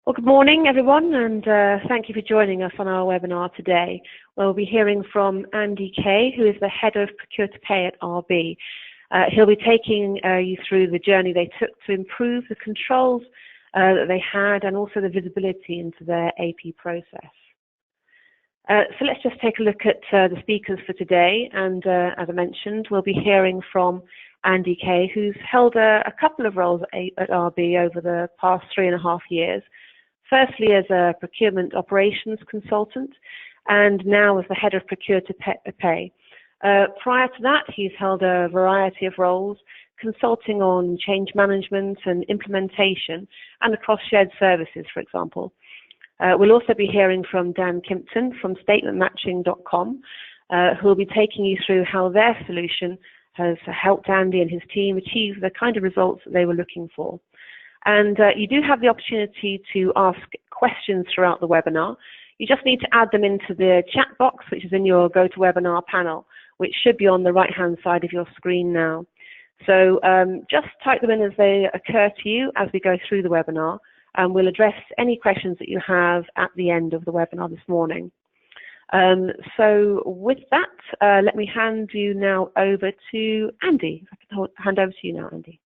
Well, good morning, everyone, and thank you for joining us on our webinar today. We'll be hearing from Andy Kay, who is the Head of Procure to Pay at RB. He'll be taking you through the journey they took to improve the controls that they had and also the visibility into their AP process. So let's just take a look at the speakers for today, and as I mentioned, we'll be hearing from Andy Kay, who's held a couple of roles at RB over the past 3.5 years. Firstly, as a procurement operations consultant, and now as the head of Procure to Pay. Prior to that, he's held a variety of roles, consulting on change management and implementation, and across shared services, for example. We'll also be hearing from Dan Kimpton from statementmatching.com, who will be taking you through how their solution has helped Andy and his team achieve the kind of results that they were looking for. And you do have the opportunity to ask questions throughout the webinar. You just need to add them into the chat box, which is in your GoToWebinar panel, which should be on the right-hand side of your screen now. So just type them in as they occur to you as we go through the webinar, and we'll address any questions that you have at the end of the webinar this morning. So with that, let me hand you now over to Andy. If I can hand over to you now, Andy.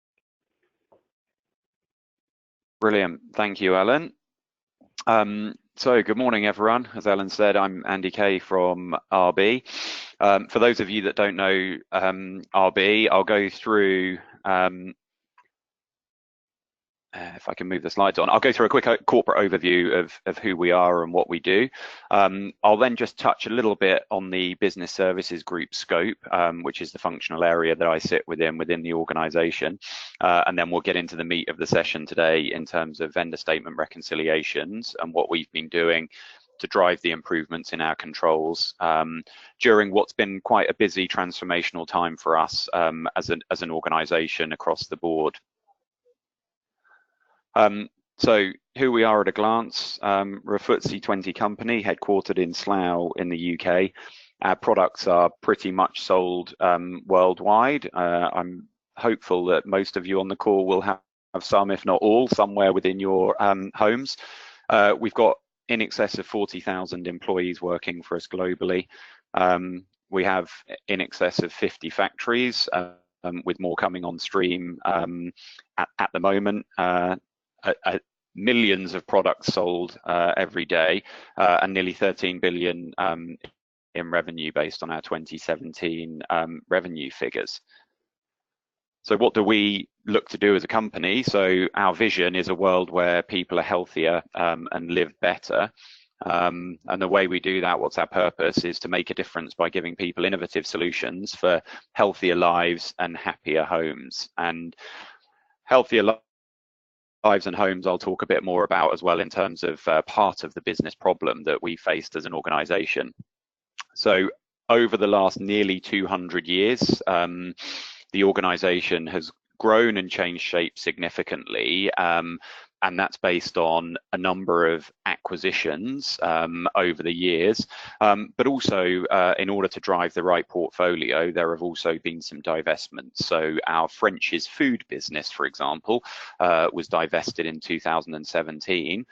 Brilliant. Thank you, Ellen. So good morning, everyone. As Ellen said, I'm Andy Kay from RB. For those of you that don't know RB, I'll go through, if I can move the slides on, I'll go through a quick corporate overview of who we are and what we do. I'll then just touch a little bit on the business services group scope, which is the functional area that I sit within the organisation. And then we'll get into the meat of the session today in terms of vendor statement reconciliations and what we've been doing to drive the improvements in our controls during what's been quite a busy transformational time for us as an organisation across the board. So who we are at a glance, we're a FTSE 20 company headquartered in Slough in the UK. Our products are pretty much sold worldwide. I'm hopeful that most of you on the call will have some, if not all, somewhere within your homes. We've got in excess of 40,000 employees working for us globally. We have in excess of 50 factories, with more coming on stream at the moment. Millions of products sold every day, and nearly 13 billion in revenue based on our 2017 revenue figures. So what do we look to do as a company? So our vision is a world where people are healthier and live better. And the way we do that, what's our purpose, is to make a difference by giving people innovative solutions for healthier lives and happier homes. And healthier lives and homes I'll talk a bit more about as well in terms of part of the business problem that we faced as an organisation. So over the last nearly 200 years, the organisation has grown and changed shape significantly, and that's based on a number of acquisitions over the years, but also in order to drive the right portfolio, there have also been some divestments. So our French's food business, for example, was divested in 2017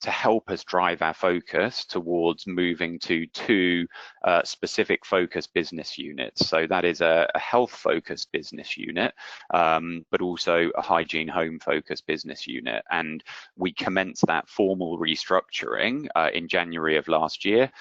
to help us drive our focus towards moving to two specific focus business units. So that is a health focused business unit, but also a hygiene home focused business unit. And we commenced that formal restructuring in January of last year.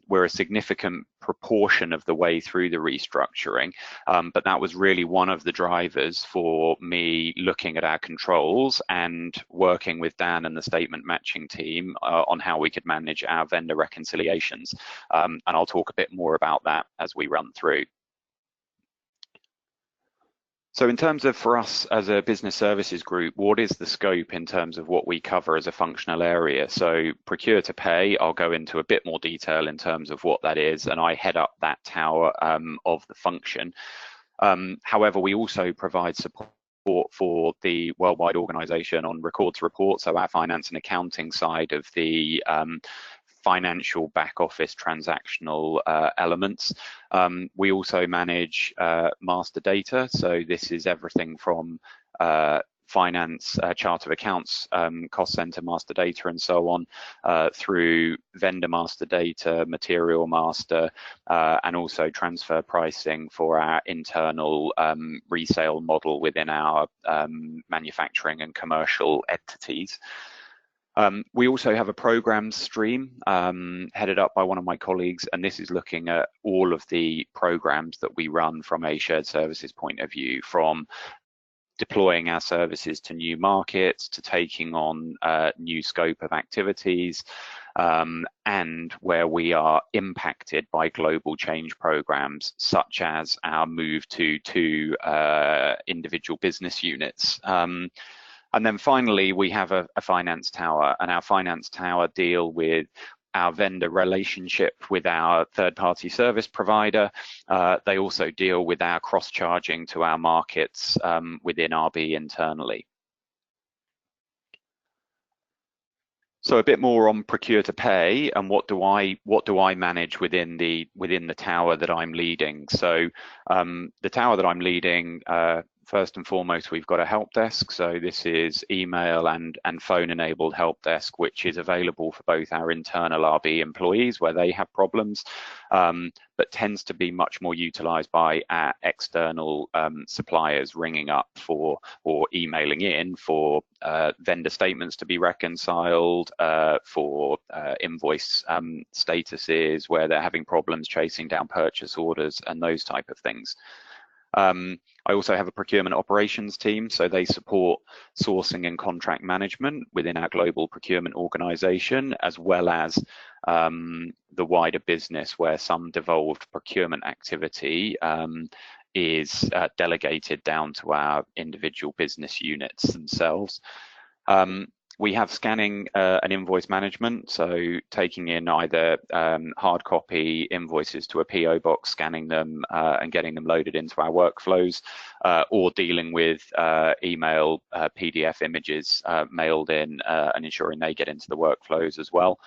We're a significant proportion of the way through the restructuring, but that was really one of the drivers for me looking at our controls and working with Dan and the statement matching team on how we could manage our vendor reconciliations. And I'll talk a bit more about that as we run through. So in terms of for us as a business services group, what is the scope in terms of what we cover as a functional area? So procure to pay, I'll go into a bit more detail in terms of what that is, and I head up that tower of the function. However, we also provide support for the worldwide organisation on record to report, so our finance and accounting side of the financial back office transactional elements. We also manage master data, so this is everything from finance, chart of accounts, cost center master data, and so on, through vendor master data, material master, and also transfer pricing for our internal resale model within our manufacturing and commercial entities. We also have a programs stream headed up by one of my colleagues, and this is looking at all of the programs that we run from a shared services point of view, from deploying our services to new markets, to taking on new scope of activities, and where we are impacted by global change programs, such as our move to two individual business units. And then finally, we have a finance tower, and our finance tower deal with our vendor relationship with our third-party service provider. They also deal with our cross-charging to our markets within RB internally. So a bit more on procure to pay and what do I manage within the tower that I'm leading. So the tower that I'm leading, first and foremost, we've got a help desk. So this is email and phone enabled help desk, which is available for both our internal RB employees where they have problems, but tends to be much more utilized by our external suppliers, ringing up for or emailing in for vendor statements to be reconciled, for invoice statuses where they're having problems chasing down purchase orders and those type of things. I also have a procurement operations team, so they support sourcing and contract management within our global procurement organization, as well as the wider business where some devolved procurement activity is delegated down to our individual business units themselves. We have scanning and invoice management, so taking in either hard copy invoices to a PO box, scanning them and getting them loaded into our workflows, or dealing with email PDF images mailed in and ensuring they get into the workflows as well.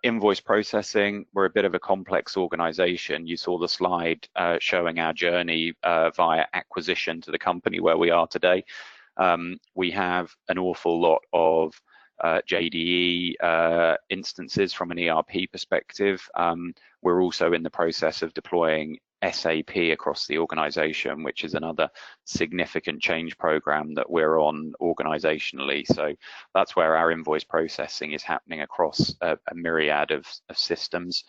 Invoice processing, we're a bit of a complex organization. You saw the slide showing our journey via acquisition to the company where we are today. We have an awful lot of JDE instances from an ERP perspective. We're also in the process of deploying SAP across the organization, which is another significant change program that we're on organizationally. So that's where our invoice processing is happening across a myriad of systems.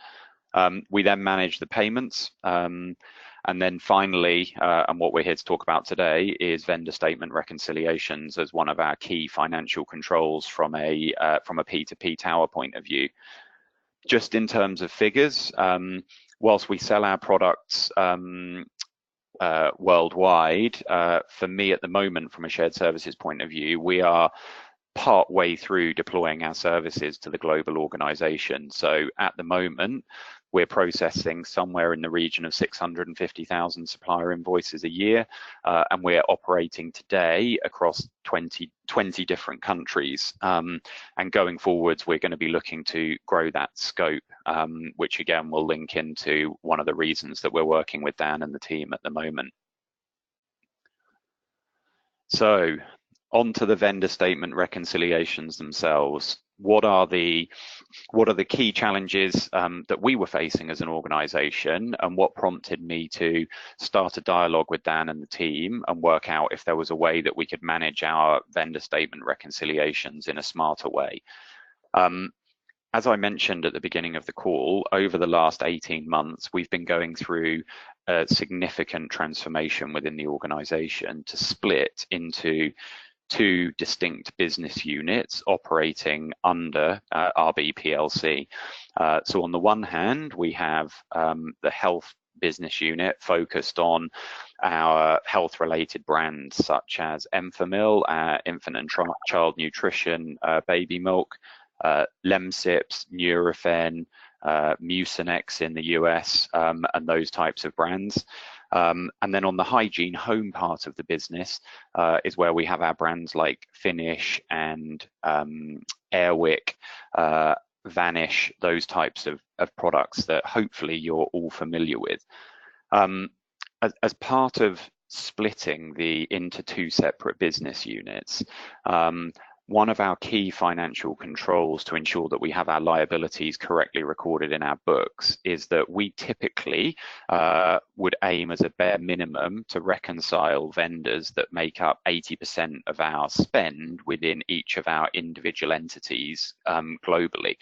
We then manage the payments. And then finally, and what we're here to talk about today, is vendor statement reconciliations as one of our key financial controls from a P2P tower point of view. Just in terms of figures, whilst we sell our products worldwide, for me at the moment, from a shared services point of view, we are part way through deploying our services to the global organization. So at the moment, we're processing somewhere in the region of 650,000 supplier invoices a year, and we're operating today across 20 different countries. And going forwards, we're going to be looking to grow that scope, which again will link into one of the reasons that we're working with Dan and the team at the moment. So on to the vendor statement reconciliations themselves. What are the key challenges that we were facing as an organization, and what prompted me to start a dialogue with Dan and the team and work out if there was a way that we could manage our vendor statement reconciliations in a smarter way. As I mentioned at the beginning of the call, over the last 18 months, we've been going through a significant transformation within the organization to split into two distinct business units operating under RB PLC. So on the one hand, we have the health business unit focused on our health-related brands such as Enfamil, infant and child nutrition, baby milk, Lemsips, Nurofen, Mucinex in the US, and those types of brands. And then on the hygiene home part of the business is where we have our brands like Finish and Airwick, Vanish, those types of products that hopefully you're all familiar with. As part of splitting into two separate business units. One of our key financial controls to ensure that we have our liabilities correctly recorded in our books is that we typically would aim as a bare minimum to reconcile vendors that make up 80% of our spend within each of our individual entities globally.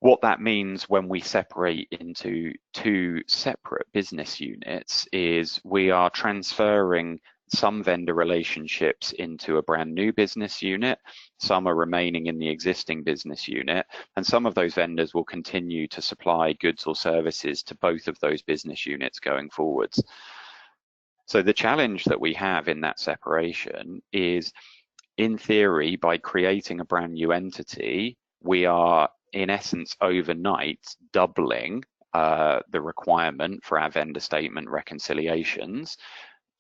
What that means when we separate into two separate business units is we are transferring some vendor relationships into a brand new business unit, some are remaining in the existing business unit, and some of those vendors will continue to supply goods or services to both of those business units going forwards. So the challenge that we have in that separation is, in theory, by creating a brand new entity, we are in essence overnight doubling the requirement for our vendor statement reconciliations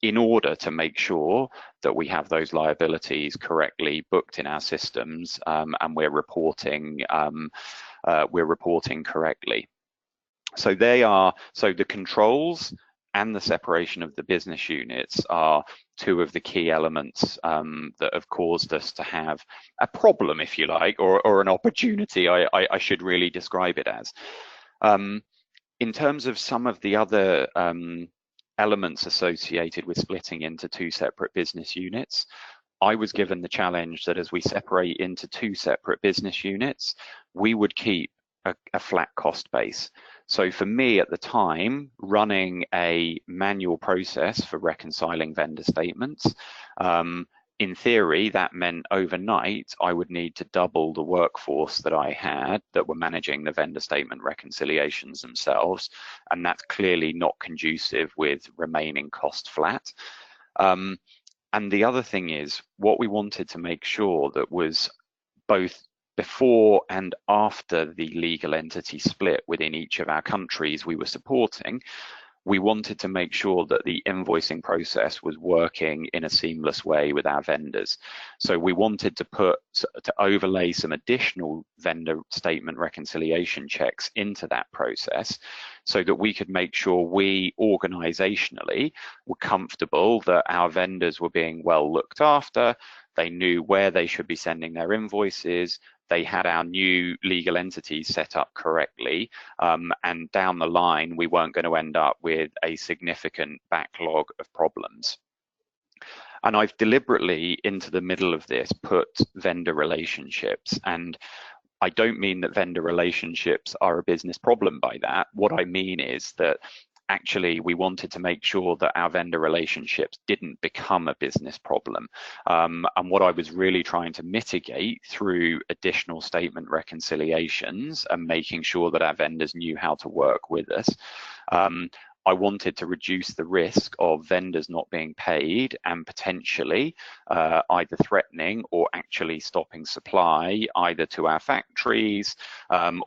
in order to make sure that we have those liabilities correctly booked in our systems and we're reporting correctly. So the controls and the separation of the business units are two of the key elements that have caused us to have a problem, if you like, or an opportunity, I should really describe it as. In terms of some of the other elements associated with splitting into two separate business units, I was given the challenge that as we separate into two separate business units, we would keep a flat cost base. So for me at the time, running a manual process for reconciling vendor statements, in theory, that meant overnight I would need to double the workforce that I had that were managing the vendor statement reconciliations themselves, and that's clearly not conducive with remaining cost flat. And the other thing is, what we wanted to make sure that was both before and after the legal entity split within each of our countries we were supporting, we wanted to make sure that the invoicing process was working in a seamless way with our vendors. So we wanted to overlay some additional vendor statement reconciliation checks into that process so that we could make sure we organizationally were comfortable that our vendors were being well looked after, they knew where they should be sending their invoices, they had our new legal entities set up correctly, and down the line, we weren't going to end up with a significant backlog of problems. And I've deliberately, into the middle of this, put vendor relationships. And I don't mean that vendor relationships are a business problem by that. What I mean is that actually we wanted to make sure that our vendor relationships didn't become a business problem. And what I was really trying to mitigate through additional statement reconciliations and making sure that our vendors knew how to work with us, I wanted to reduce the risk of vendors not being paid and potentially either threatening or actually stopping supply either to our factories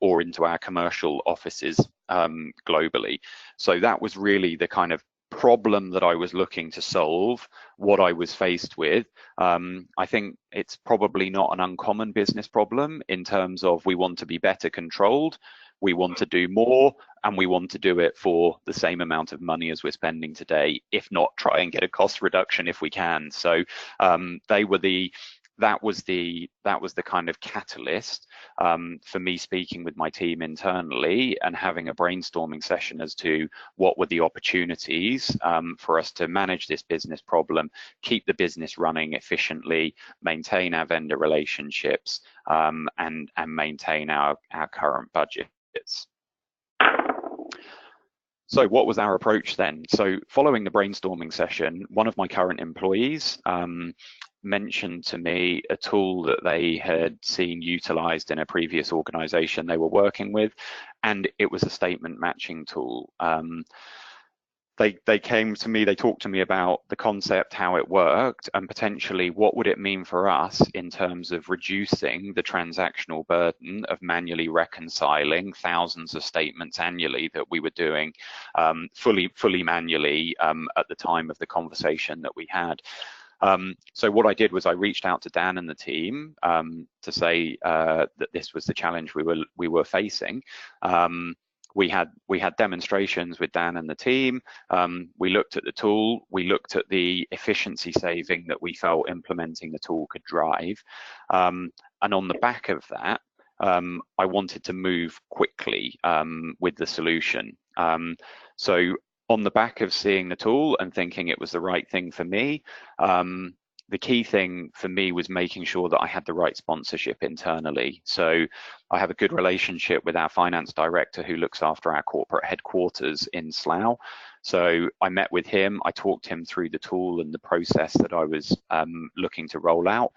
or into our commercial offices globally. So that was really the kind of problem that I was looking to solve, what I was faced with. I think it's probably not an uncommon business problem in terms of we want to be better controlled, we want to do more, and we want to do it for the same amount of money as we're spending today, if not try and get a cost reduction if we can. So that was the kind of catalyst for me speaking with my team internally and having a brainstorming session as to what were the opportunities for us to manage this business problem, keep the business running efficiently, maintain our vendor relationships, and maintain our current budgets. So what was our approach then? So following the brainstorming session, one of my current employees mentioned to me a tool that they had seen utilized in a previous organization they were working with, and it was a statement matching tool. They came to me, they talked to me about the concept, how it worked, and potentially what would it mean for us in terms of reducing the transactional burden of manually reconciling thousands of statements annually that we were doing fully manually at the time of the conversation that we had. So what I did was I reached out to Dan and the team to say that this was the challenge we were facing. we had demonstrations with Dan and the team. We looked at the tool, we looked at the efficiency saving that we felt implementing the tool could drive, and on the back of that, I wanted to move quickly with the solution. So on the back of seeing the tool and thinking it was the right thing for me, the key thing for me was making sure that I had the right sponsorship internally. So I have a good relationship with our finance director who looks after our corporate headquarters in Slough. So I met with him, I talked him through the tool and the process that I was looking to roll out.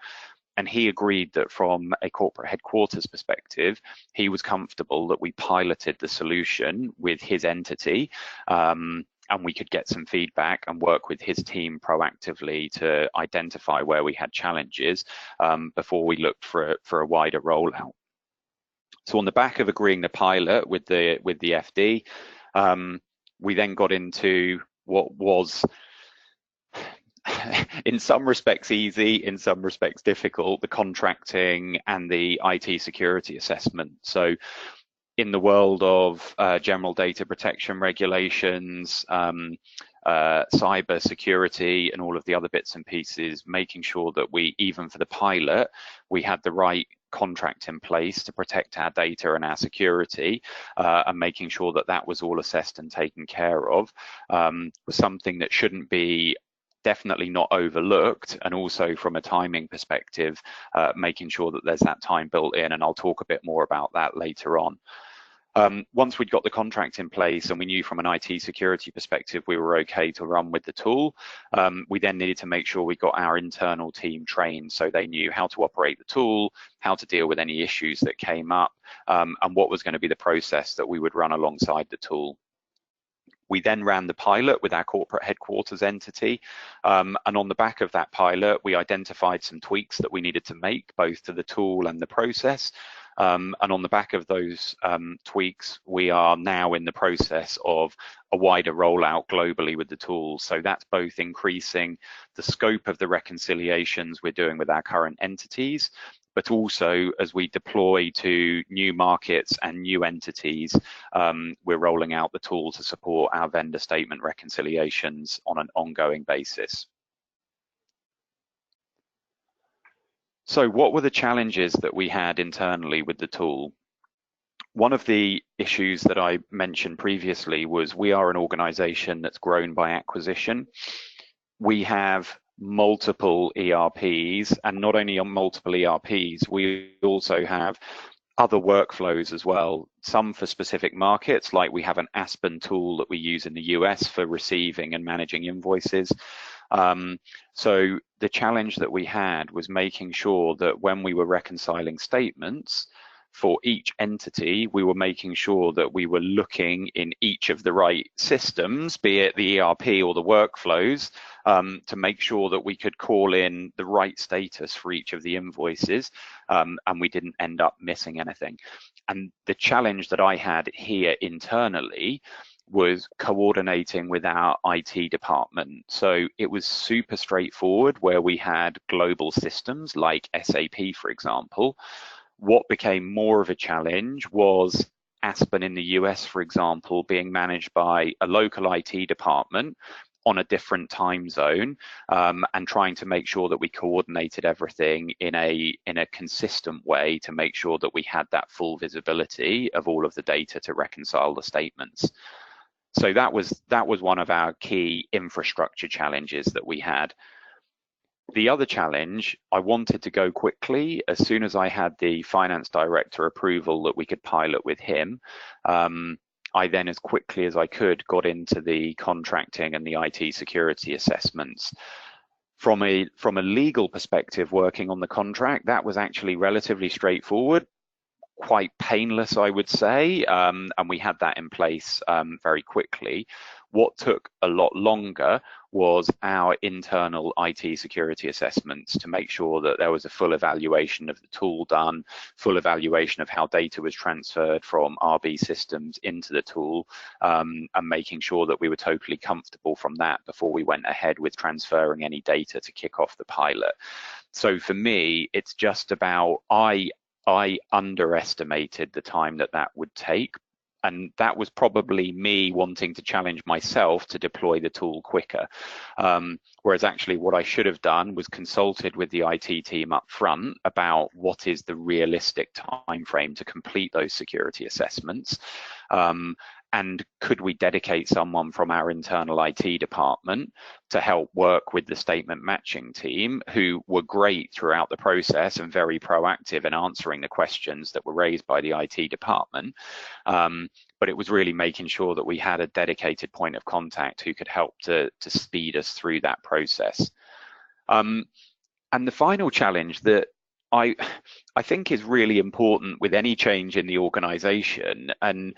And he agreed that from a corporate headquarters perspective, he was comfortable that we piloted the solution with his entity, and we could get some feedback and work with his team proactively to identify where we had challenges before we looked for a wider rollout. So on the back of agreeing the pilot with the FD, we then got into what was in some respects easy, in some respects difficult, the contracting and the IT security assessment. So in the world of general data protection regulations, cyber security and all of the other bits and pieces, making sure that we, even for the pilot, we had the right contract in place to protect our data and our security, and making sure that that was all assessed and taken care of, was something that shouldn't be definitely not overlooked, and also from a timing perspective, making sure that there's that time built in, and I'll talk a bit more about that later on. Once we'd got the contract in place and we knew from an IT security perspective we were okay to run with the tool, we then needed to make sure we got our internal team trained so they knew how to operate the tool, how to deal with any issues that came up, and what was going to be the process that we would run alongside the tool. We then ran the pilot with our corporate headquarters entity, and on the back of that pilot, we identified some tweaks that we needed to make, both to the tool and the process. And on the back of those tweaks, we are now in the process of a wider rollout globally with the tool. So that's both increasing the scope of the reconciliations we're doing with our current entities, but also as we deploy to new markets and new entities, we're rolling out the tool to support our vendor statement reconciliations on an ongoing basis. So what were the challenges that we had internally with the tool? One of the issues that I mentioned previously was we are an organization that's grown by acquisition. We have multiple ERPs, and not only on multiple ERPs, we also have other workflows as well, some for specific markets, like we have an Aspen tool that we use in the US for receiving and managing invoices. So the challenge that we had was making sure that when we were reconciling statements for each entity, we were making sure that we were looking in each of the right systems, be it the ERP or the workflows, to make sure that we could call in the right status for each of the invoices, and we didn't end up missing anything. And the challenge that I had here internally was coordinating with our IT department. So it was super straightforward where we had global systems like SAP, for example. What became more of a challenge was Aspen in the US, for example, being managed by a local IT department on a different time zone, and trying to make sure that we coordinated everything in a consistent way to make sure that we had that full visibility of all of the data to reconcile the statements. So that was one of our key infrastructure challenges that we had. The other challenge, I wanted to go quickly. As soon as I had the finance director approval that we could pilot with him, I then, as quickly as I could, got into the contracting and the IT security assessments. From a legal perspective, working on the contract, that was actually relatively straightforward, quite painless, I would say, and we had that in place very quickly. What took a lot longer was our internal IT security assessments to make sure that there was a full evaluation of the tool done, full evaluation of how data was transferred from RB systems into the tool, and making sure that we were totally comfortable from that before we went ahead with transferring any data to kick off the pilot. So for me, it's just about, I underestimated the time that would take. And that was probably me wanting to challenge myself to deploy the tool quicker. Whereas actually what I should have done was consulted with the IT team up front about what is the realistic time frame to complete those security assessments. And could we dedicate someone from our internal IT department to help work with the statement matching team, who were great throughout the process and very proactive in answering the questions that were raised by the IT department. But it was really making sure that we had a dedicated point of contact who could help to speed us through that process. And the final challenge that I think is really important with any change in the organization, and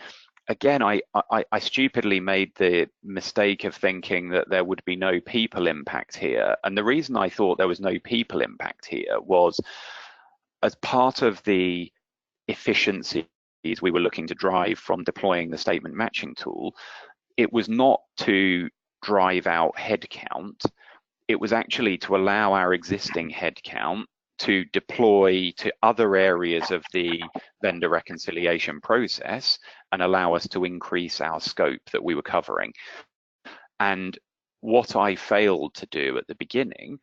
again, I stupidly made the mistake of thinking that there would be no people impact here. And the reason I thought there was no people impact here was, as part of the efficiencies we were looking to drive from deploying the statement matching tool, it was not to drive out headcount. It was actually to allow our existing headcount to deploy to other areas of the vendor reconciliation process and allow us to increase our scope that we were covering. And what I failed to do at the beginning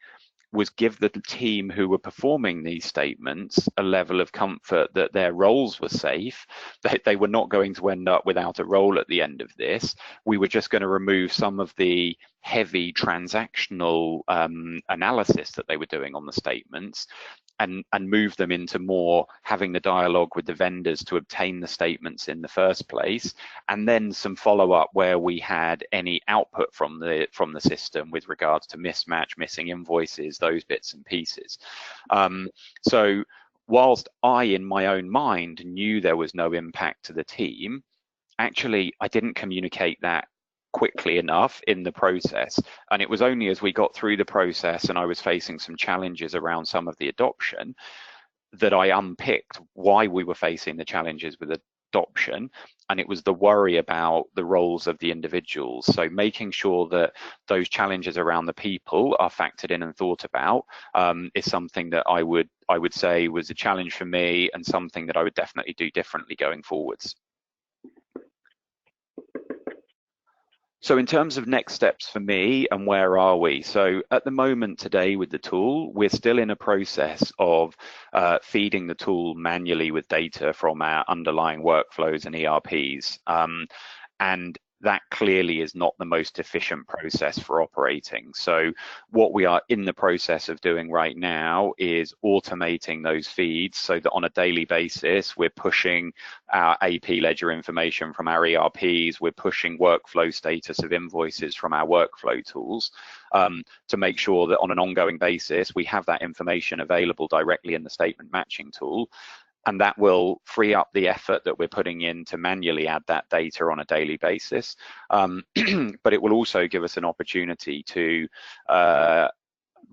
was give the team who were performing these statements a level of comfort that their roles were safe, that they were not going to end up without a role at the end of this. We were just going to remove some of the heavy transactional analysis that they were doing on the statements and move them into more having the dialogue with the vendors to obtain the statements in the first place, and then some follow-up where we had any output from the system with regards to mismatch, missing invoices, those bits and pieces. So whilst I, in my own mind, knew there was no impact to the team, actually I didn't communicate that quickly enough in the process. And it was only as we got through the process and I was facing some challenges around some of the adoption that I unpicked why we were facing the challenges with adoption. And it was the worry about the roles of the individuals. So making sure that those challenges around the people are factored in and thought about is something that I would say was a challenge for me, and something that I would definitely do differently going forwards. So in terms of next steps for me and where are we? So at the moment today with the tool, we're still in a process of feeding the tool manually with data from our underlying workflows and ERPs. And that clearly is not the most efficient process for operating. So what we are in the process of doing right now is automating those feeds so that on a daily basis, we're pushing our AP ledger information from our ERPs, we're pushing workflow status of invoices from our workflow tools to make sure that on an ongoing basis, we have that information available directly in the statement matching tool. And that will free up the effort that we're putting in to manually add that data on a daily basis. But it will also give us an opportunity to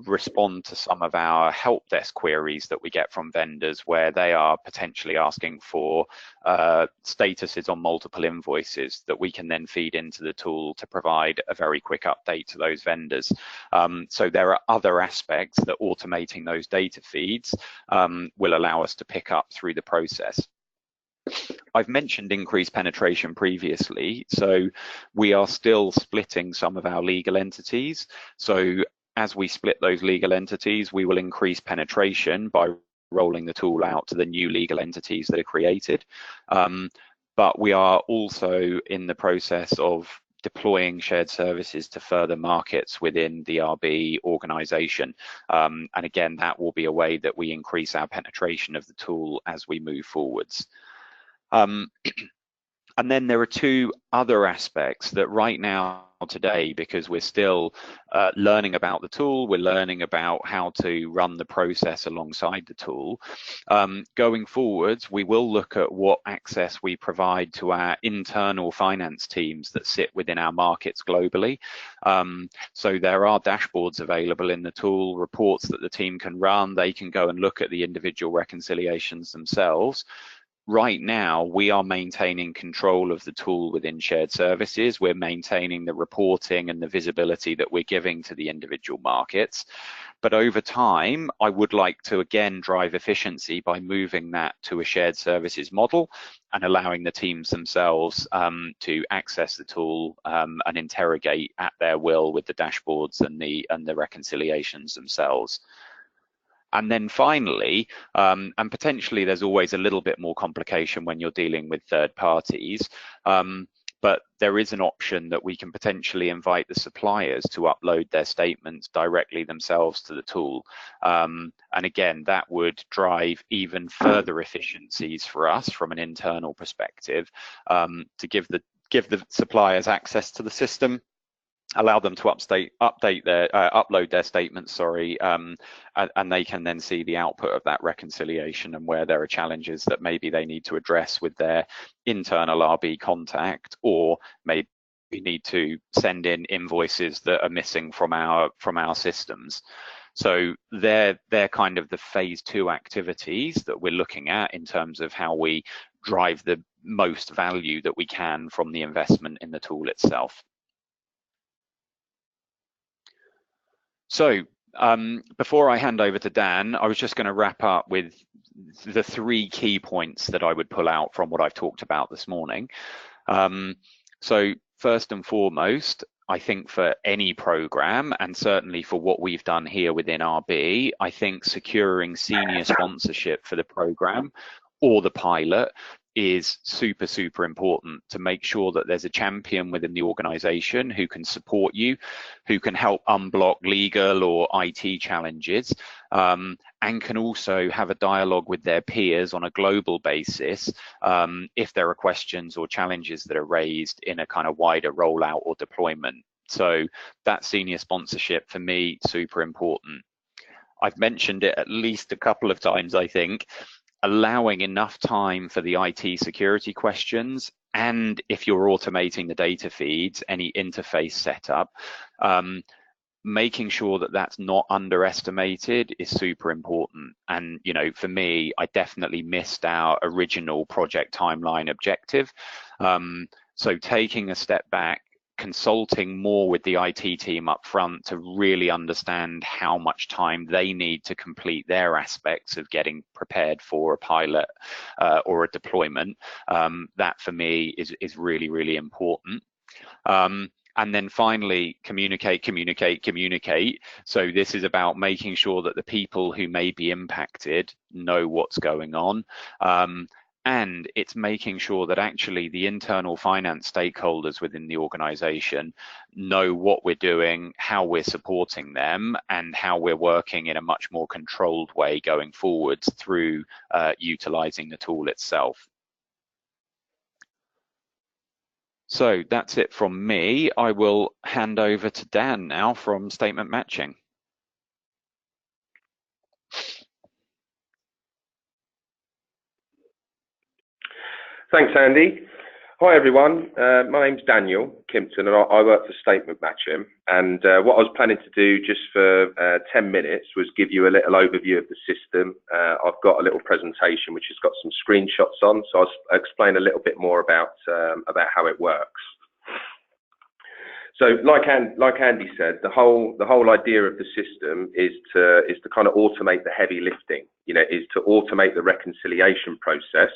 respond to some of our help desk queries that we get from vendors, where they are potentially asking for statuses on multiple invoices that we can then feed into the tool to provide a very quick update to those vendors. So there are other aspects that automating those data feeds will allow us to pick up through the process. I've mentioned increased penetration previously, so we are still splitting some of our legal entities. So as we split those legal entities, we will increase penetration by rolling the tool out to the new legal entities that are created. But we are also in the process of deploying shared services to further markets within the RB organization. And again, that will be a way that we increase our penetration of the tool as we move forwards. And then there are two other aspects that right now today, because we're still learning about the tool, we're learning about how to run the process alongside the tool. Going forwards, we will look at what access we provide to our internal finance teams that sit within our markets globally. So there are dashboards available in the tool, reports that the team can run. They can go and look at the individual reconciliations themselves. right now we are maintaining control of the tool within shared services. We're maintaining the reporting and the visibility that we're giving to the individual markets. But over time, I would like to again drive efficiency by moving that to a shared services model and allowing the teams themselves to access the tool and interrogate at their will with the dashboards and the reconciliations themselves. And then finally, and potentially there's always a little bit more complication when you're dealing with third parties, but there is an option that we can potentially invite the suppliers to upload their statements directly themselves to the tool. And again, that would drive even further efficiencies for us from an internal perspective, to give the suppliers access to the system, allow them to upload their statements, and they can then see the output of that reconciliation and where there are challenges that maybe they need to address with their internal RB contact, or maybe we need to send in invoices that are missing from our systems. So they're kind of the phase 2 activities that we're looking at in terms of how we drive the most value that we can from the investment in the tool itself. So before I hand over to Dan, I was just going to wrap up with the 3 key points that I would pull out from what I've talked about this morning. So first and foremost, I think for any program, and certainly for what we've done here within RB, I think securing senior sponsorship for the program or the pilot is super, super important to make sure that there's a champion within the organization who can support you, who can help unblock legal or IT challenges, and can also have a dialogue with their peers on a global basis if there are questions or challenges that are raised in a kind of wider rollout or deployment. So that senior sponsorship for me, super important. I've mentioned it at least a couple of times, I think. Allowing enough time for the IT security questions, and if you're automating the data feeds, any interface setup, making sure that that's not underestimated is super important. And for me, I definitely missed our original project timeline objective. So taking a step back, consulting more with the IT team up front to really understand how much time they need to complete their aspects of getting prepared for a pilot or a deployment. That for me is really, really important. And then finally, communicate. So this is about making sure that the people who may be impacted know what's going on. And it's making sure that actually the internal finance stakeholders within the organization know what we're doing, how we're supporting them, and how we're working in a much more controlled way going forwards through utilizing the tool itself. So that's it from me. I will hand over to Dan now from Statement Matching. Thanks, Andy. Hi, everyone. My name's Daniel Kimpton, and I work for Statement Matching. And what I was planning to do just for 10 minutes was give you a little overview of the system. I've got a little presentation which has got some screenshots on, so I'll explain a little bit more about how it works. So, like Andy said, the whole idea of the system is to kind of automate the heavy lifting. Is to automate the reconciliation process.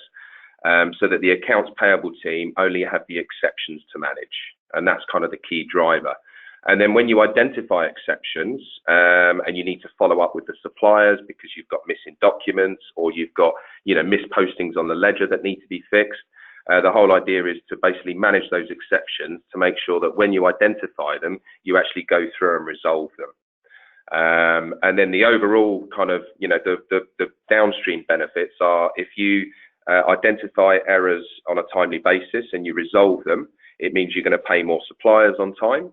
So that the accounts payable team only have the exceptions to manage, and that's kind of the key driver. And then when you identify exceptions and you need to follow up with the suppliers because you've got missing documents or you've got missed postings on the ledger that need to be fixed, the whole idea is to basically manage those exceptions to make sure that when you identify them, you actually go through and resolve them. And then the overall kind of the downstream benefits are if you identify errors on a timely basis and you resolve them, it means you're going to pay more suppliers on time.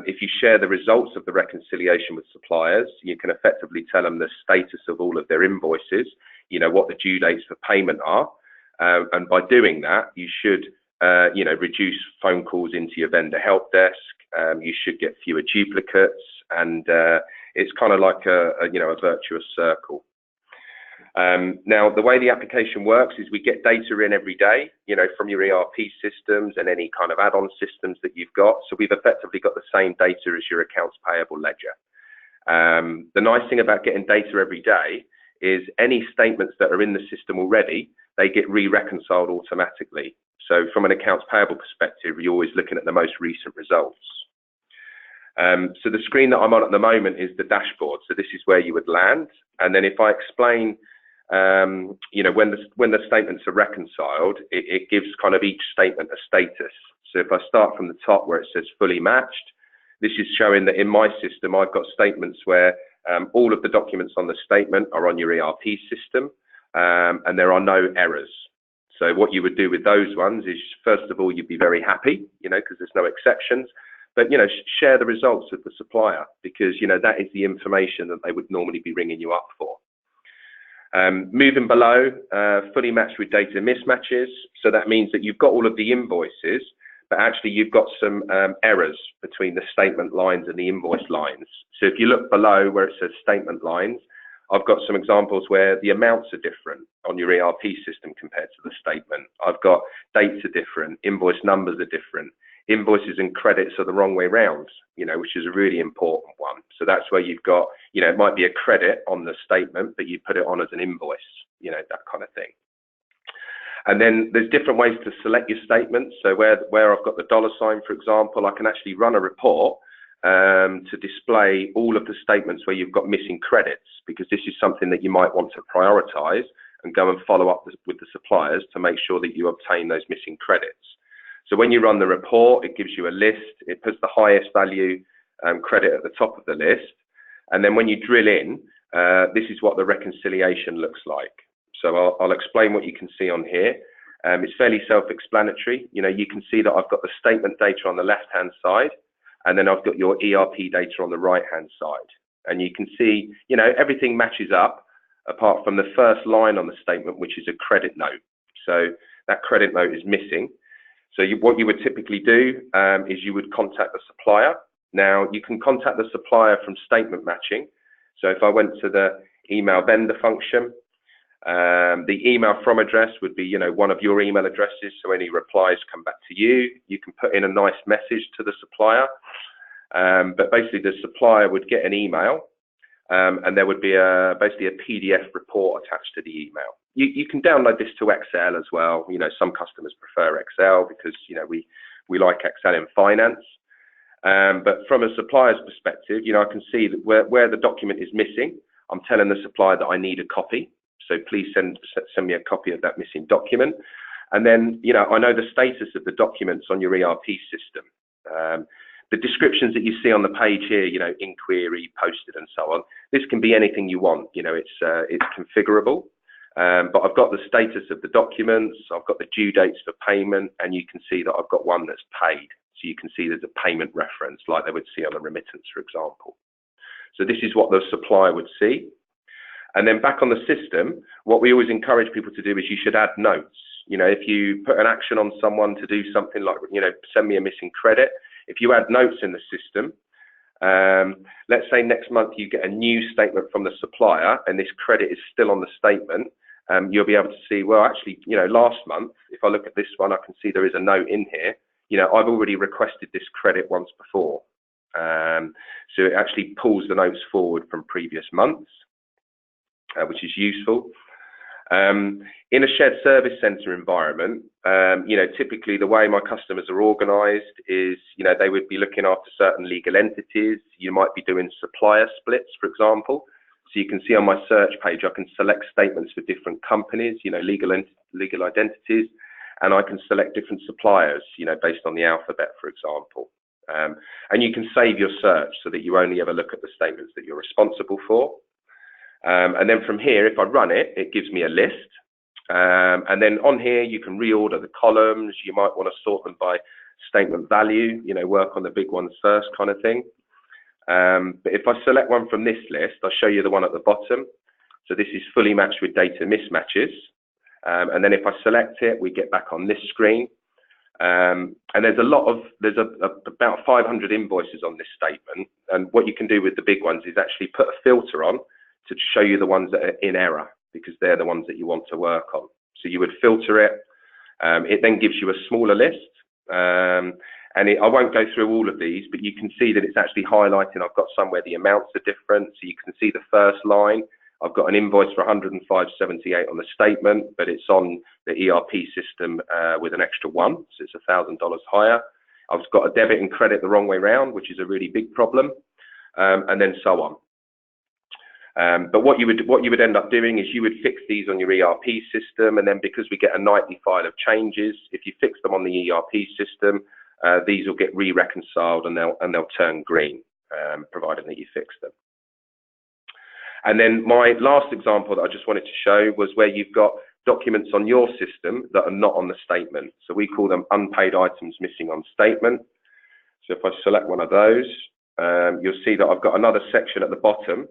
If you share the results of the reconciliation with suppliers, you can effectively tell them the status of all of their invoices, what the due dates for payment are. And by doing that, you should, reduce phone calls into your vendor help desk. You should get fewer duplicates, and it's kind of like a virtuous circle. Now, the way the application works is we get data in every day, you know, from your ERP systems and any kind of add-on systems that you've got. So we've effectively got the same data as your accounts payable ledger. The nice thing about getting data every day is any statements that are in the system already, they get re-reconciled automatically. So from an accounts payable perspective, you're always looking at the most recent results. So the screen that I'm on at the moment is the dashboard. So this is where you would land. And then if I explain, you know, when the statements are reconciled, it gives kind of each statement a status. So if I start from the top where it says fully matched, this is showing that in my system, I've got statements where all of the documents on the statement are on your ERP system, and there are no errors. So what you would do with those ones is, first of all, you'd be very happy, you know, because there's no exceptions. But, you know, share the results with the supplier, because, you know, that is the information that they would normally be ringing you up for. Moving below, fully matched with data mismatches. So that means that you've got all of the invoices, but actually you've got some errors between the statement lines and the invoice lines. So if you look below where it says statement lines, I've got some examples where the amounts are different on your ERP system compared to the statement. I've got dates are different, invoice numbers are different. Invoices and credits are the wrong way round, you know, which is a really important one. So that's where you've got, you know, it might be a credit on the statement, but you put it on as an invoice, you know, that kind of thing. And then there's different ways to select your statements. So where I've got the $sign, for example, I can actually run a report to display all of the statements where you've got missing credits, because this is something that you might want to prioritize and go and follow up with the suppliers to make sure that you obtain those missing credits. So when you run the report, it gives you a list. It puts the highest value credit at the top of the list. And then when you drill in, this is what the reconciliation looks like. So I'll explain what you can see on here. It's fairly self-explanatory. You know, you can see that I've got the statement data on the left-hand side, and then I've got your ERP data on the right-hand side. And you can see, you know, everything matches up apart from the first line on the statement, which is a credit note. So that credit note is missing. So what you would typically do is you would contact the supplier. Now, you can contact the supplier from statement matching. So if I went to the email vendor function, the email from address would be, you know, one of your email addresses. So any replies come back to you. You can put in a nice message to the supplier. But basically, the supplier would get an email, and there would be basically a PDF report attached to the email. You can download this to Excel as well. You know, some customers prefer Excel because, you know, we like Excel in finance. But from a supplier's perspective, you know, I can see that where the document is missing, I'm telling the supplier that I need a copy. So please send me a copy of that missing document. And then, you know, I know the status of the documents on your ERP system. The descriptions that you see on the page here, you know, inquiry, posted, and so on, this can be anything you want. You know, it's configurable. But I've got the status of the documents, I've got the due dates for payment, and you can see that I've got one that's paid. So you can see there's a payment reference like they would see on a remittance, for example. So this is what the supplier would see. And then back on the system, what we always encourage people to do is you should add notes. You know, if you put an action on someone to do something like, you know, send me a missing credit, if you add notes in the system, let's say next month you get a new statement from the supplier and this credit is still on the statement, you'll be able to see, well, actually, you know, last month, if I look at this one, I can see there is a note in here. You know, I've already requested this credit once before. So it actually pulls the notes forward from previous months, which is useful. In a shared service center environment, you know, typically the way my customers are organized is, you know, they would be looking after certain legal entities. You might be doing supplier splits, for example. So you can see on my search page, I can select statements for different companies, you know, legal identities, and I can select different suppliers, you know, based on the alphabet, for example. And you can save your search so that you only ever look at the statements that you're responsible for. And then from here, if I run it, it gives me a list. And then on here, you can reorder the columns. You might want to sort them by statement value, you know, work on the big ones first kind of thing. But if I select one from this list, I'll show you the one at the bottom. So this is fully matched with data mismatches. And then if I select it, we get back on this screen. And there's about 500 invoices on this statement. And what you can do with the big ones is actually put a filter on to show you the ones that are in error. because they're the ones that you want to work on. So you would filter it. It then gives you a smaller list. I won't go through all of these, but you can see that it's actually highlighting. I've got some where the amounts are different. So you can see the first line. I've got an invoice for 105.78 on the statement, but it's on the ERP system with an extra one, so it's $1,000 higher. I've got a debit and credit the wrong way round, which is a really big problem, and then so on. But what you would end up doing is you would fix these on your ERP system, and then because we get a nightly file of changes, if you fix them on the ERP system, these will get re-reconciled and they'll turn green, provided that you fix them. And then my last example that I just wanted to show was where you've got documents on your system that are not on the statement. So we call them unpaid items missing on statement. So if I select one of those, you'll see that I've got another section at the bottom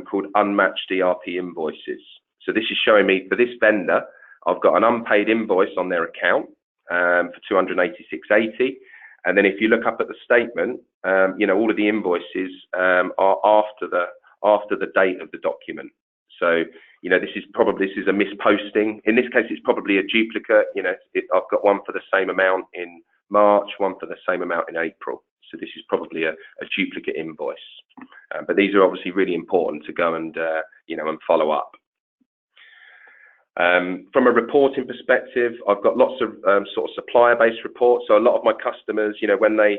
called unmatched ERP invoices. So this is showing me for this vendor, I've got an unpaid invoice on their account for 286.80. And then if you look up at the statement, all of the invoices are after the date of the document. So, this is a misposting. In this case, it's probably a duplicate. I've got one for the same amount in March, one for the same amount in April. So this is probably a duplicate invoice. But these are obviously really important to go and, and follow up. From a reporting perspective, I've got lots of sort of supplier-based reports. So a lot of my customers, when they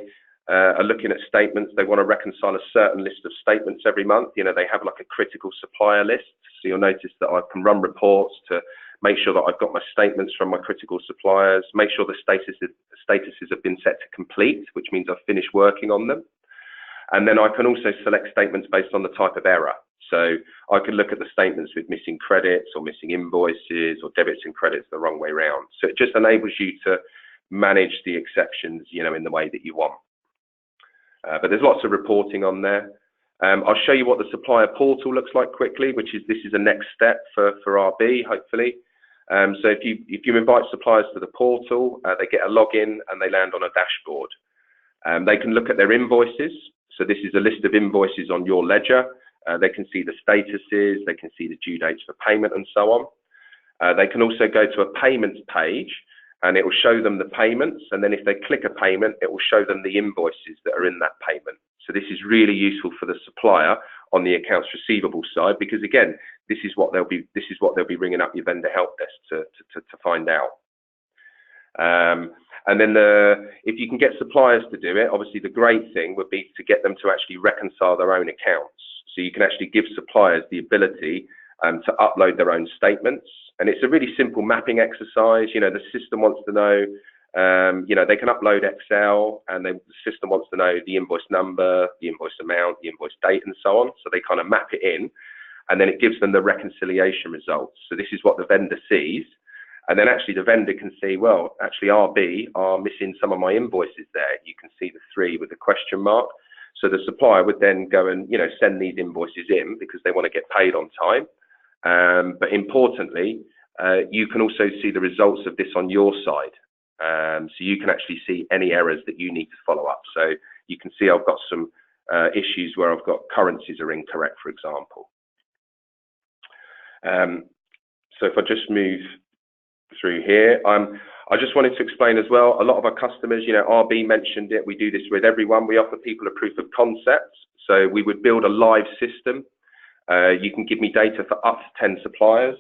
are looking at statements, they want to reconcile a certain list of statements every month. They have like a critical supplier list. So you'll notice that I can run reports to make sure that I've got my statements from my critical suppliers, make sure the statuses have been set to complete, which means I've finished working on them. And then I can also select statements based on the type of error. So I can look at the statements with missing credits or missing invoices or debits and credits the wrong way round. So it just enables you to manage the exceptions, in the way that you want. But there's lots of reporting on there. I'll show you what the supplier portal looks like quickly, this is a next step for RB, hopefully. So if you invite suppliers to the portal, they get a login and they land on a dashboard. They can look at their invoices. So this is a list of invoices on your ledger. They can see the statuses, they can see the due dates for payment and so on. They can also go to a payments page and it will show them the payments. And then if they click a payment, it will show them the invoices that are in that payment. So this is really useful for the supplier on the accounts receivable side, because again, this is what they'll be ringing up your vendor help desk to find out. And then if you can get suppliers to do it, obviously the great thing would be to get them to actually reconcile their own accounts. So you can actually give suppliers the ability to upload their own statements. And it's a really simple mapping exercise. The system wants to know, they can upload Excel and the system wants to know the invoice number, the invoice amount, the invoice date, and so on. So they kind of map it in and then it gives them the reconciliation results. So this is what the vendor sees. And then actually the vendor can see, well, actually RB are missing some of my invoices there. You can see the 3 with the question mark. So the supplier would then go and, send these invoices in because they want to get paid on time. But importantly, you can also see the results of this on your side. So you can actually see any errors that you need to follow up. So you can see I've got some issues where I've got currencies are incorrect, for example. So if I just move through here, I just wanted to explain as well, a lot of our customers, RB mentioned it, we do this with everyone. We offer people a proof of concept. So we would build a live system. You can give me data for up to 10 suppliers,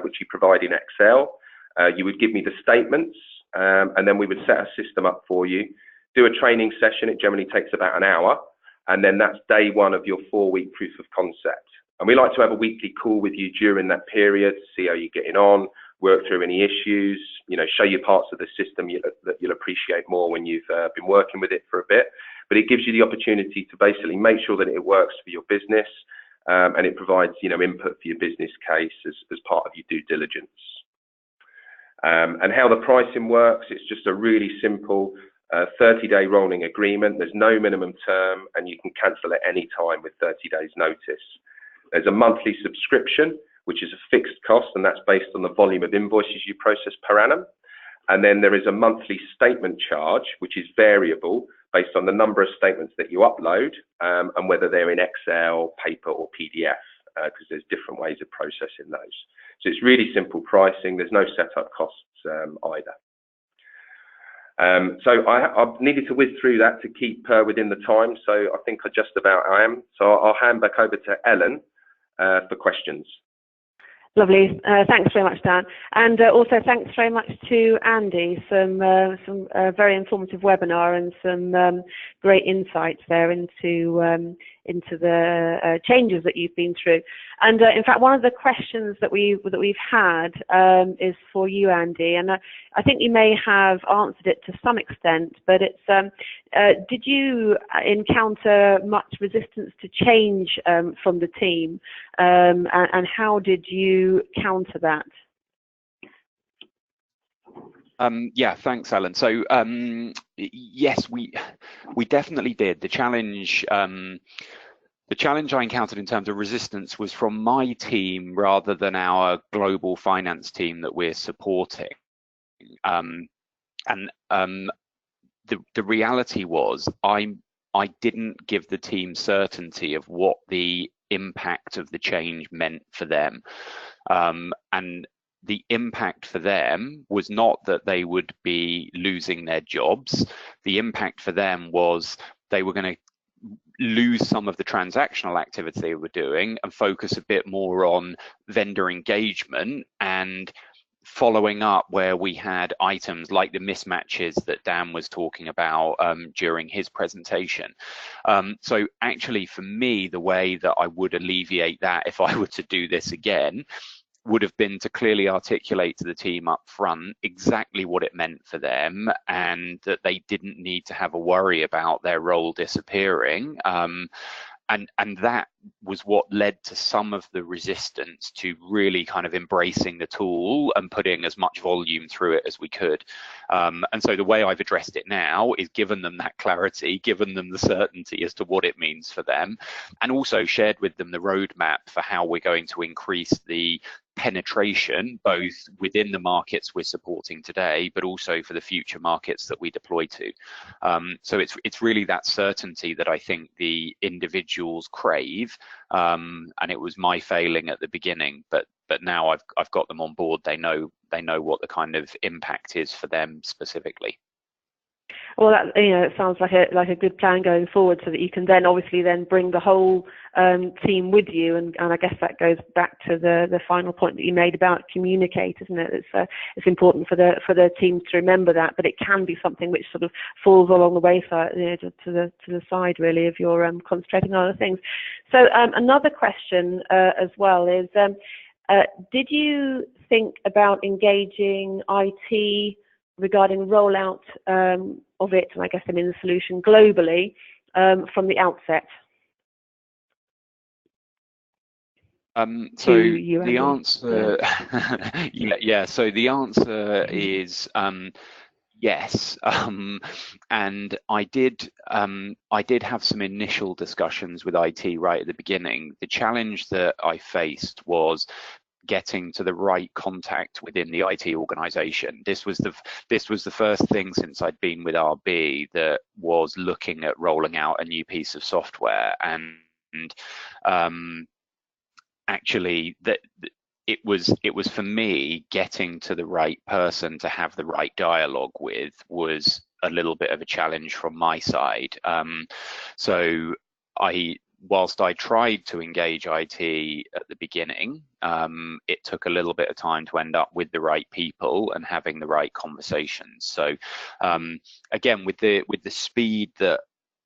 which you provide in Excel. You would give me the statements, and then we would set a system up for you. Do a training session, it generally takes about an hour, and then that's day 1 of your 4-week proof of concept. And we like to have a weekly call with you during that period to see how you're getting on, work through any issues, show you parts of the system that you'll appreciate more when you've been working with it for a bit. But it gives you the opportunity to basically make sure that it works for your business, and it provides, input for your business case as part of your due diligence. And how the pricing works, it's just a really simple 30-day rolling agreement. There's no minimum term, and you can cancel at any time with 30 days notice. There's a monthly subscription, which is a fixed cost, and that's based on the volume of invoices you process per annum. And then there is a monthly statement charge, which is variable based on the number of statements that you upload, and whether they're in Excel, paper, or PDF. because there's different ways of processing those. So it's really simple pricing. There's no setup costs either. So I needed to whiz through that to keep within the time. So I think I just about am. So I'll hand back over to Ellen for questions. Lovely. Thanks very much, Dan. And also thanks very much to Andy. Some very informative webinar and some great insights there into the changes that you've been through. And in fact, one of the questions that we've had is for you, Andy. And I think you may have answered it to some extent, but it's did you encounter much resistance to change from the team, and how did you counter that? Yeah, thanks, Alan. So yes, we definitely did. The challenge I encountered in terms of resistance was from my team rather than our global finance team that we're supporting. The reality was I didn't give the team certainty of what the impact of the change meant for them. And the impact for them was not that they would be losing their jobs. The impact for them was they were going to lose some of the transactional activity they were doing and focus a bit more on vendor engagement and following up where we had items like the mismatches that Dan was talking about during his presentation. So actually for me, the way that I would alleviate that if I were to do this again would have been to clearly articulate to the team up front exactly what it meant for them and that they didn't need to have a worry about their role disappearing. And that was what led to some of the resistance to really kind of embracing the tool and putting as much volume through it as we could. And so the way I've addressed it now is given them that clarity, given them the certainty as to what it means for them, and also shared with them the roadmap for how we're going to increase the penetration both within the markets we're supporting today, but also for the future markets that we deploy to. So it's really that certainty that I think the individuals crave, and it was my failing at the beginning, but now I've got them on board. They know what the kind of impact is for them specifically. Well, that, it sounds like a good plan going forward, so that you can then obviously then bring the whole team with you, and I guess that goes back to the final point that you made about communicate, isn't it? It's important for the teams to remember that, but it can be something which sort of falls along the wayside, to the side really if you're concentrating on other things. So another question as well is, did you think about engaging IT regarding rollout of it, and I guess I mean the solution globally from the outset? So the answer, yeah. So the answer is yes, and I did have some initial discussions with IT right at the beginning. The challenge that I faced was getting to the right contact within the IT organization. This was the first thing since I'd been with RB that was looking at rolling out a new piece of software, and actually that it was for me getting to the right person to have the right dialogue with was a little bit of a challenge from my side. So whilst I tried to engage IT at the beginning, it took a little bit of time to end up with the right people and having the right conversations. So again, with the speed that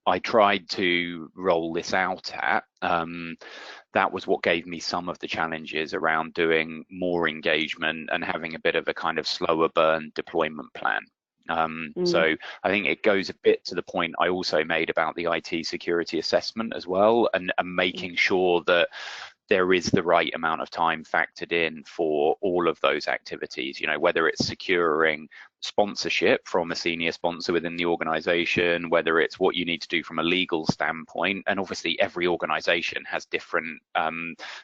I tried to roll this out at, that was what gave me some of the challenges around doing more engagement and having a bit of a kind of slower burn deployment plan. So I think it goes a bit to the point I also made about the IT security assessment as well, and making sure that there is the right amount of time factored in for all of those activities, whether it's securing sponsorship from a senior sponsor within the organization, whether it's what you need to do from a legal standpoint. And obviously every organization has different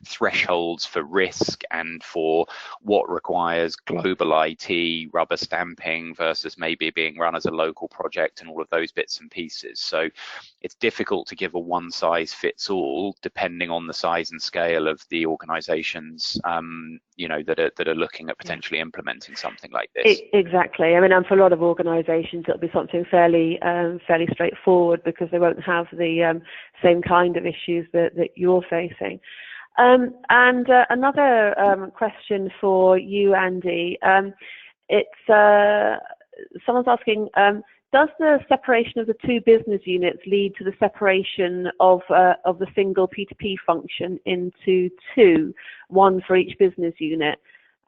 thresholds for risk and for what requires global IT, rubber stamping versus maybe being run as a local project and all of those bits and pieces. So it's difficult to give a one size fits all depending on the size and scale of the organizations that are looking at potentially implementing something like this. Exactly. I mean, and for a lot of organisations, it'll be something fairly straightforward because they won't have the same kind of issues that you're facing. And another question for you, Andy. It's someone's asking, does the separation of the two business units lead to the separation of the single P2P function into two, one for each business unit?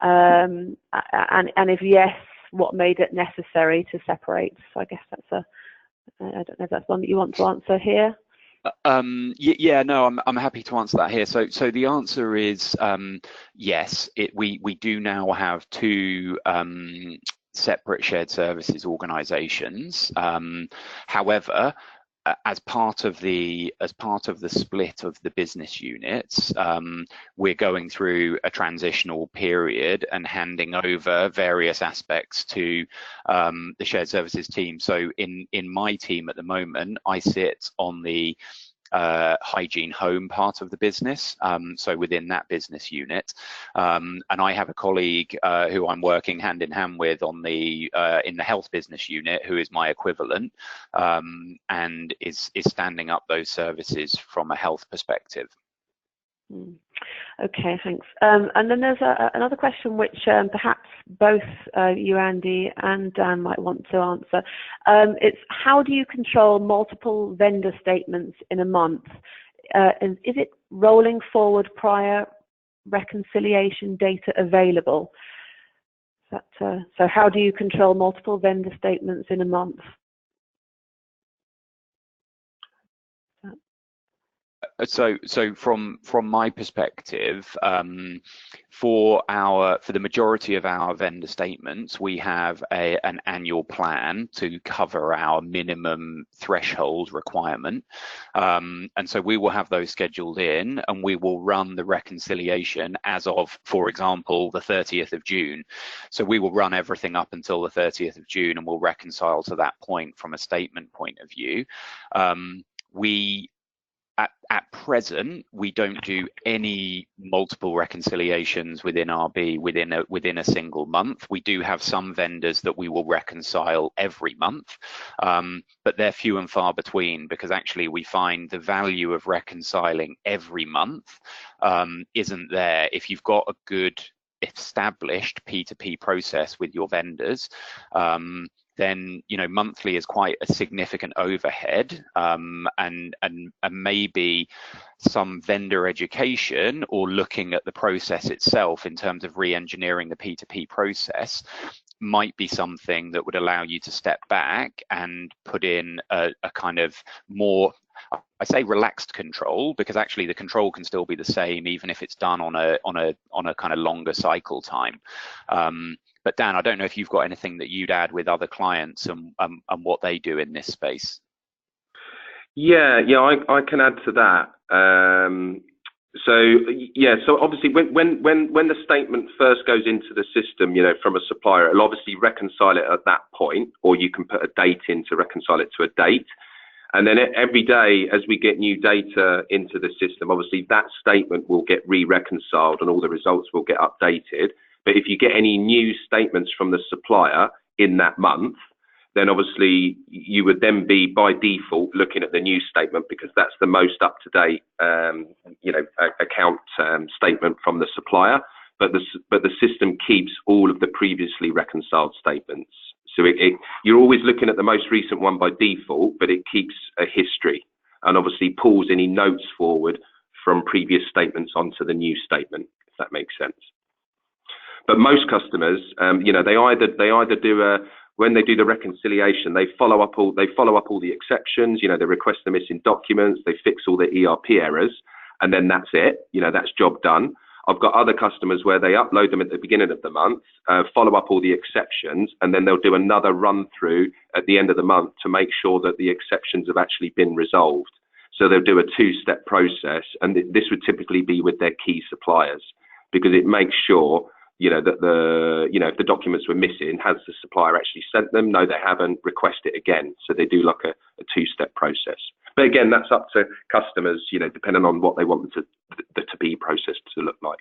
And if yes, what made it necessary to separate? So I guess that's I don't know if that's one that you want to answer here. Yeah, no, I'm happy to answer that here. So the answer is yes. We do now have two separate shared services organizations. However, as part of the split of the business units, we're going through a transitional period and handing over various aspects to the shared services team. So in my team at the moment, I sit on the hygiene home part of the business, so within that business unit, and I have a colleague who I'm working hand in hand with on the in the health business unit, who is my equivalent, and is standing up those services from a health perspective. Okay, thanks. And then there's another question which perhaps both you, Andy, and Dan might want to answer. It's how do you control multiple vendor statements in a month? And is it rolling forward prior reconciliation data available? So how do you control multiple vendor statements in a month? So from my perspective, for the majority of our vendor statements, we have an annual plan to cover our minimum threshold requirement, and so we will have those scheduled in, and we will run the reconciliation as of, for example, the 30th of June. So we will run everything up until the 30th of June, and we'll reconcile to that point from a statement point of view. At present, we don't do any multiple reconciliations within RB within a single month. We do have some vendors that we will reconcile every month, but they're few and far between, because actually we find the value of reconciling every month isn't there. If you've got a good established P2P process with your vendors, then monthly is quite a significant overhead, and maybe some vendor education or looking at the process itself in terms of re-engineering the P2P process might be something that would allow you to step back and put in a kind of more, I say relaxed control, because actually the control can still be the same even if it's done on a kind of longer cycle time. But Dan, I don't know if you've got anything that you'd add with other clients and what they do in this space. Yeah, I can add to that. So obviously when the statement first goes into the system, from a supplier, it'll obviously reconcile it at that point, or you can put a date in to reconcile it to a date. And then every day as we get new data into the system, obviously that statement will get re-reconciled and all the results will get updated. But if you get any new statements from the supplier in that month, then obviously you would then be by default looking at the new statement, because that's the most up-to-date, account statement from the supplier. But the system keeps all of the previously reconciled statements. So you're always looking at the most recent one by default, but it keeps a history and obviously pulls any notes forward from previous statements onto the new statement, if that makes sense. But most customers, they either do when they do the reconciliation, they follow up all the exceptions. They request the missing documents, they fix all the ERP errors, and then that's it. That's job done. I've got other customers where they upload them at the beginning of the month, follow up all the exceptions, and then they'll do another run through at the end of the month to make sure that the exceptions have actually been resolved. So they'll do a two-step process, and this would typically be with their key suppliers, because it makes sure, that if the documents were missing, has the supplier actually sent them? No, they haven't. Request it again. So they do like a two-step process. But again, that's up to customers, depending on what they want the to-be process to look like.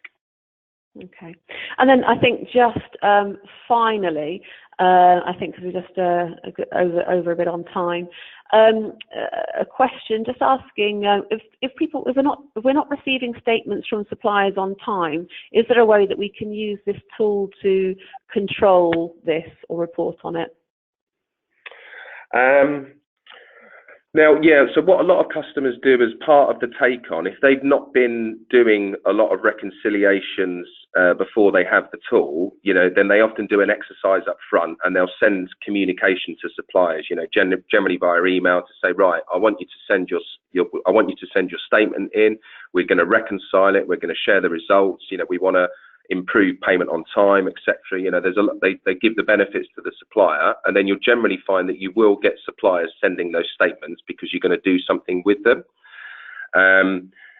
Okay. And then I think just finally, I think because we're just over a bit on time, a question just asking if we're not receiving statements from suppliers on time, is there a way that we can use this tool to control this or report on it? Now, yeah, so what a lot of customers do as part of the take-on, if they've not been doing a lot of reconciliations before they have the tool, then they often do an exercise up front, and they'll send communication to suppliers, generally via email, to say, right, I want you to send your statement in. We're going to reconcile it. We're going to share the results. We want to improve payment on time, etc. There's a lot, they give the benefits to the supplier, and then you'll generally find that you will get suppliers sending those statements because you're going to do something with them.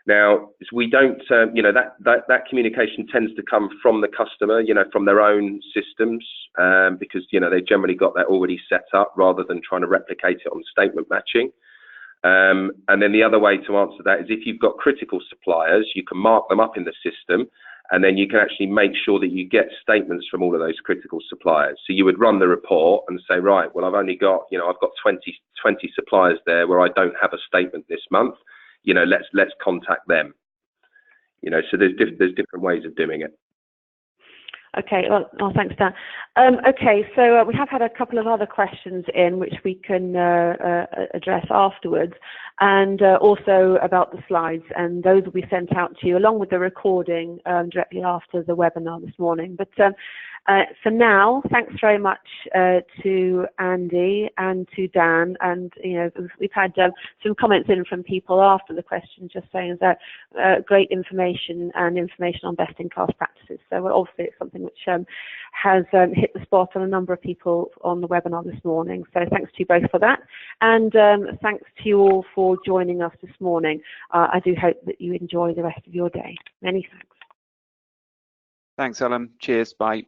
Now, we don't, that communication tends to come from the customer, from their own systems, because they generally got that already set up rather than trying to replicate it on statement matching. And then the other way to answer that is, if you've got critical suppliers, you can mark them up in the system, and then you can actually make sure that you get statements from all of those critical suppliers. So you would run the report and say, right, well, I've only got, I've got 20 suppliers there where I don't have a statement this month. Let's contact them. So there's different ways of doing it. Okay, well, thanks, Dan. Okay, so we have had a couple of other questions in which we can address afterwards, and also about the slides, and those will be sent out to you along with the recording directly after the webinar this morning. But for now, thanks very much to Andy and to Dan, and we've had some comments in from people after the question just saying that great information on best-in-class practices. So obviously it's something which has hit the spot on a number of people on the webinar this morning. So thanks to you both for that, and thanks to you all for joining us this morning. I do hope that you enjoy the rest of your day. Many thanks. Thanks, Ellen. Cheers. Bye.